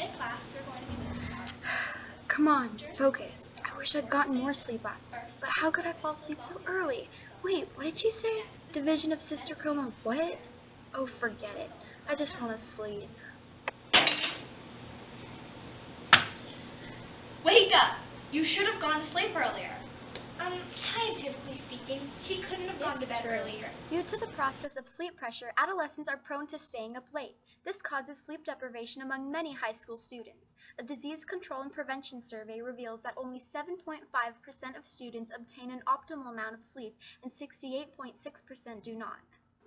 Today, class, we're going to be learning about... Come on, focus. I wish I'd gotten more sleep last night, but how could I fall asleep so early? Wait, what did she say? Division of cysterchroma what? Oh, forget it. I just want to sleep. Wake up! You should have gone to sleep earlier. Scientifically speaking, she couldn't have gone to bed earlier. Due to the process of sleep pressure, adolescents are prone to staying up late. This causes sleep deprivation among many high school students. A disease control and prevention survey reveals that only 7.5% of students obtain an optimal amount of sleep and 68.6% do not.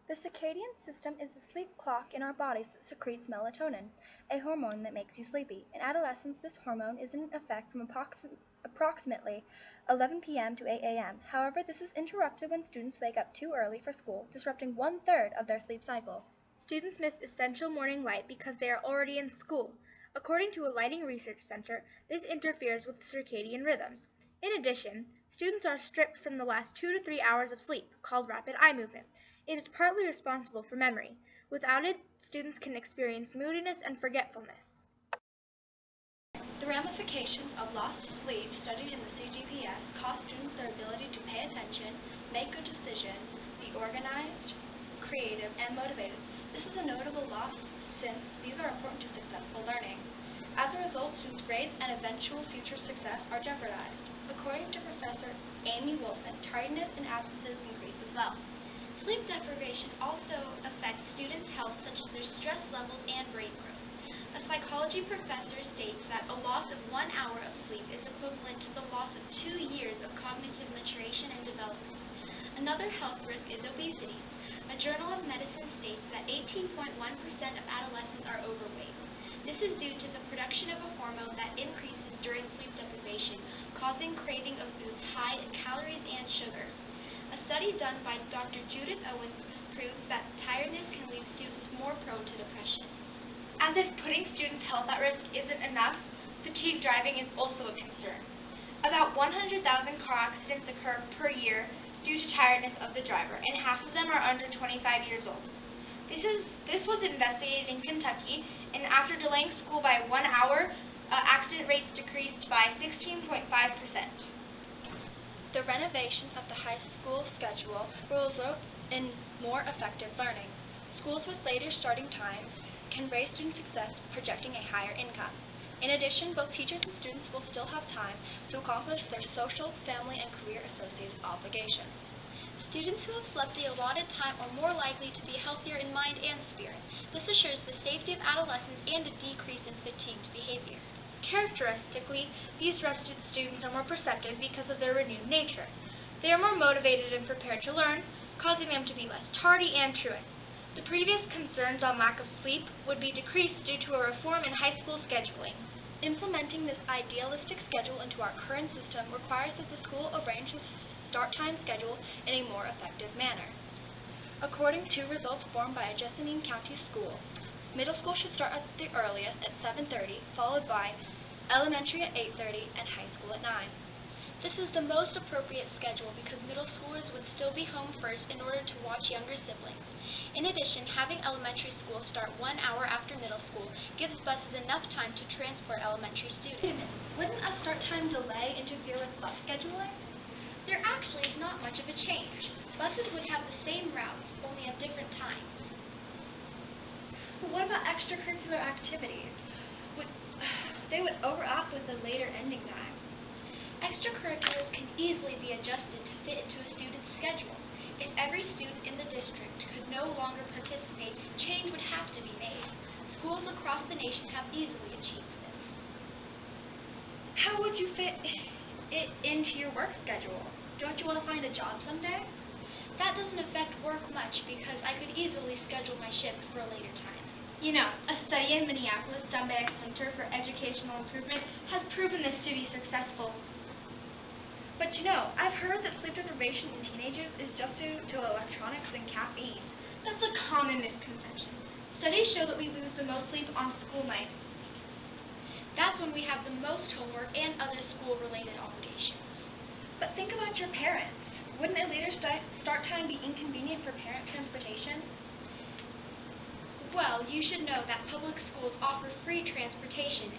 The circadian system is the sleep clock in our bodies that secretes melatonin, a hormone that makes you sleepy. In adolescence, this hormone is in effect from approximately 11 p.m. to 8 a.m. However, this is interrupted when students wake up too early for school, disrupting 1/3 of their sleep cycle. Students miss essential morning light because they are already in school. According to a lighting research center, this interferes with circadian rhythms. In addition, students are stripped from the last 2 to 3 hours of sleep, called rapid eye movement. It is partly responsible for memory. Without it, students can experience moodiness and forgetfulness. The ramifications of lost sleep studied in the CGPS cost students their ability to pay attention, make good decisions, be organized, creative, and motivated. This is a notable loss since these are important to successful learning. As a result, students' grades and eventual future success are jeopardized. According to Professor Amy Wolfman, tardiness and absences increase as well. Sleep deprivation also affects students' health, such as their stress levels and brain growth. A psychology professor states that a loss of 1 hour of sleep is equivalent to the loss of 2 years of cognitive maturation and development. Another health risk is obesity. A Journal of Medicine states that 18.1% of adolescents are overweight. This is due to the production of a hormone that increases during sleep deprivation, causing craving of foods high in calories and sugar. A study done by Dr. Judith Owens proves that tiredness can leave students more prone to depression. As if putting students' health at risk isn't enough, fatigue driving is also a concern. About 100,000 car accidents occur per year due to tiredness of the driver, and half of them are under 25 years old. This was investigated in Kentucky, and after delaying school by 1 hour, accident rates decreased by 16.5%. The renovation of the high school schedule will result in more effective learning. Schools with later starting times can raise student success, projecting a higher income. In addition, both teachers and students will still have time to accomplish their social, family, and career-associated obligations. Students who have slept the allotted time are more likely to be healthier in mind and spirit. This assures the safety of adolescents and a decrease in fatigued behavior. Characteristically, these rested students are more perceptive because of their renewed nature. They are more motivated and prepared to learn, causing them to be less tardy and truant. The previous concerns on lack of sleep would be decreased due to a reform in high school scheduling. Implementing this idealistic schedule into our current system requires that the school arrange the start time schedule in a more effective manner. According to results formed by a Jessamine County school, middle school should start at the earliest at 7:30, followed by elementary at 8:30, and high school at 9. This is the most appropriate schedule because middle schoolers would still be home first in order to watch younger siblings. In addition, having elementary school start 1 hour after middle school gives buses enough time to transport elementary students. Wouldn't a start time delay interfere with bus scheduling? There actually is not much of a change. Buses would have the same routes, only at different times. But what about extracurricular activities? They would overlap with a later ending time. Extracurriculars can easily be adjusted to fit into a student's schedule. If every student in the district could no longer participate, change would have to be made. Schools across the nation have easily achieved this. How would you fit it into your work schedule? Don't you want to find a job someday? That doesn't affect work much because I could easily schedule my shift for a later time. You know, a study in Minneapolis done by a Center for Educational Improvement has proven this to be successful. But you know, I've heard that sleep deprivation in teenagers is just due to electronics and caffeine. That's a common misconception. Studies show that we lose the most sleep on school nights. That's when we have the most homework and other school-related obligations. But think about your parents. Wouldn't a later start time be inconvenient for parent transportation? Well, you should know that public schools offer free transportation,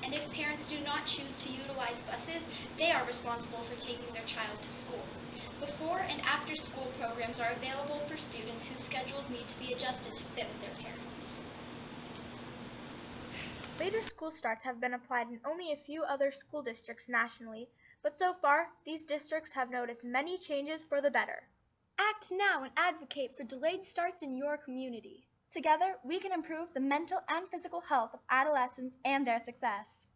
are available for students whose schedules need to be adjusted to fit with their parents. Later school starts have been applied in only a few other school districts nationally, but so far, these districts have noticed many changes for the better. Act now and advocate for delayed starts in your community. Together, we can improve the mental and physical health of adolescents and their success.